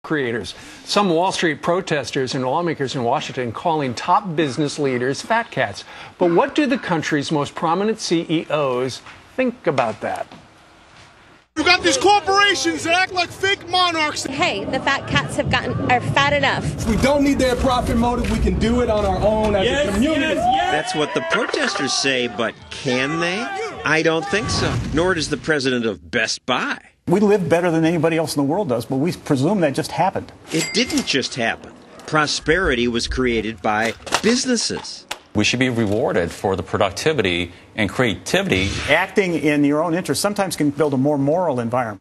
creators. Some Wall Street protesters and lawmakers in Washington calling top business leaders fat cats. But what do the country's most prominent CEOs think about that? You got these corporations that act like fake monarchs. Hey, the fat cats are fat enough. We don't need their profit motive. We can do it on our own as a community. That's what the protesters say, but can they? I don't think so. Nor does the president of Best Buy. We live better than anybody else in the world does, but we presume that just happened. It didn't just happen. Prosperity was created by businesses. We should be rewarded for the productivity and creativity. Acting in your own interest sometimes can build a more moral environment.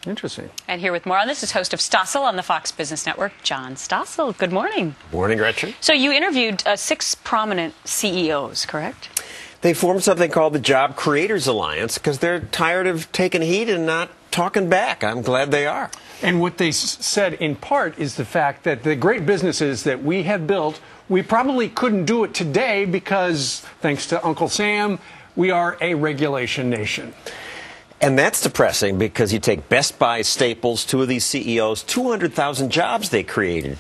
Interesting. And here with more on this is host of Stossel on the Fox Business Network, John Stossel. Good morning. Morning, Gretchen. So you interviewed 6 prominent CEOs, correct? They formed something called the Job Creators Alliance because they're tired of taking heat and not talking back. I'm glad they are. And what they said in part is the fact that the great businesses that we have built, we probably couldn't do it today because, thanks to Uncle Sam, we are a regulation nation. And that's depressing because you take Best Buy, Staples, 2 of these CEOs, 200,000 jobs they created.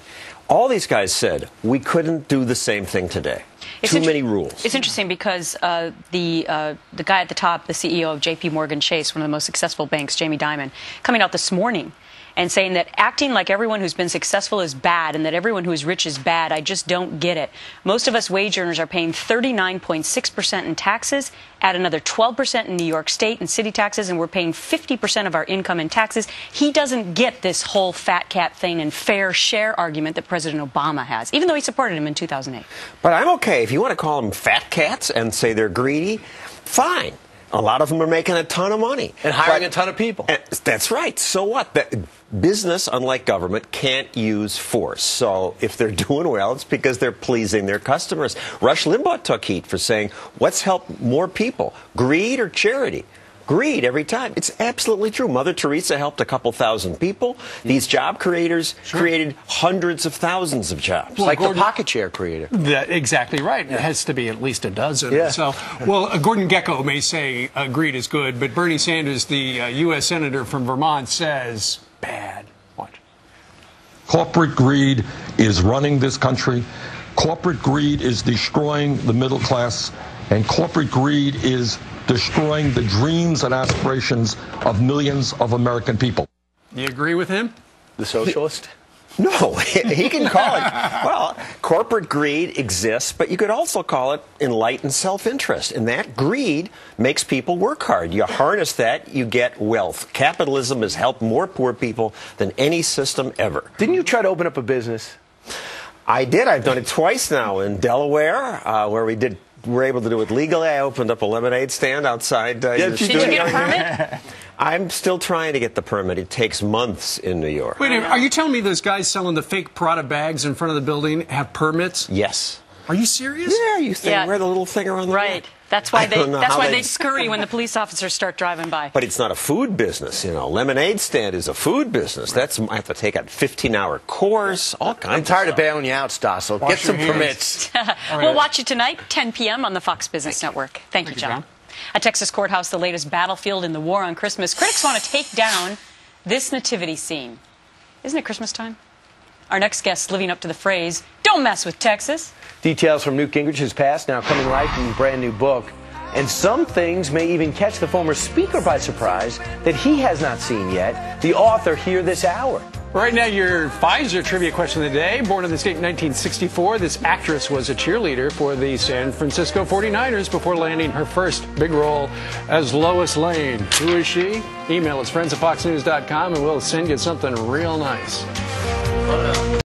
All these guys said, we couldn't do the same thing today. Too many rules. It's interesting because the guy at the top, the CEO of JP Morgan Chase, one of the most successful banks, Jamie Dimon, coming out this morning and saying that acting like everyone who's been successful is bad and that everyone who is rich is bad. I just don't get it. Most of us wage earners are paying 39.6% in taxes, add another 12% in New York State and city taxes, and we're paying 50% of our income in taxes. He doesn't get this whole fat cat thing and fair share argument that President Obama has, even though he supported him in 2008. But I'm okay. If you want to call them fat cats and say they're greedy, fine. A lot of them are making a ton of money. And hiring a ton of people. That's right. So what? Business, unlike government, can't use force. So if they're doing well, it's because they're pleasing their customers. Rush Limbaugh took heat for saying, what's helped more people, greed or charity? Greed every time. It's absolutely true. Mother Teresa helped a couple thousand people. These job creators created hundreds of thousands of jobs. Well, like Gordon, the pocket chair creator. Exactly right. Yeah. It has to be at least a dozen. Yeah. So, well, Gordon Gekko may say greed is good, but Bernie Sanders, the U.S. Senator from Vermont, says bad. Watch. Corporate greed is running this country. Corporate greed is destroying the middle class. And corporate greed is destroying the dreams and aspirations of millions of American people. You agree with him? The socialist? No, he can call it. Well, corporate greed exists, but you could also call it enlightened self-interest. And that greed makes people work hard. You harness that, you get wealth. Capitalism has helped more poor people than any system ever. Didn't you try to open up a business? I did. I've done it twice now in Delaware, where we're able to do it legally. I opened up a lemonade stand outside. Did you get a permit? I'm still trying to get the permit. It takes months in New York. Wait, are you telling me those guys selling the fake Prada bags in front of the building have permits? Yes. Are you serious? Yeah, you think wear the little thing around the right. neck. That's why they scurry when the police officers start driving by. But it's not a food business, you know. Lemonade stand is a food business. I have to take a 15-hour course, all kinds of stuff. I'm tired of bailing you out, Stossel. Get some permits. We'll watch you tonight, 10 p.m. on the Fox Business Network. Thank you, John. A Texas courthouse, the latest battlefield in the war on Christmas. Critics want to take down this nativity scene. Isn't it Christmas time? Our next guest living up to the phrase, don't mess with Texas. Details from Newt Gingrich's past now coming life in a brand new book. And some things may even catch the former speaker by surprise that he has not seen yet. The author here this hour. Right now, your Pfizer trivia question of the day. Born in the state in 1964, this actress was a cheerleader for the San Francisco 49ers before landing her first big role as Lois Lane. Who is she? Email us, friends@foxnews.com, and we'll send you something real nice.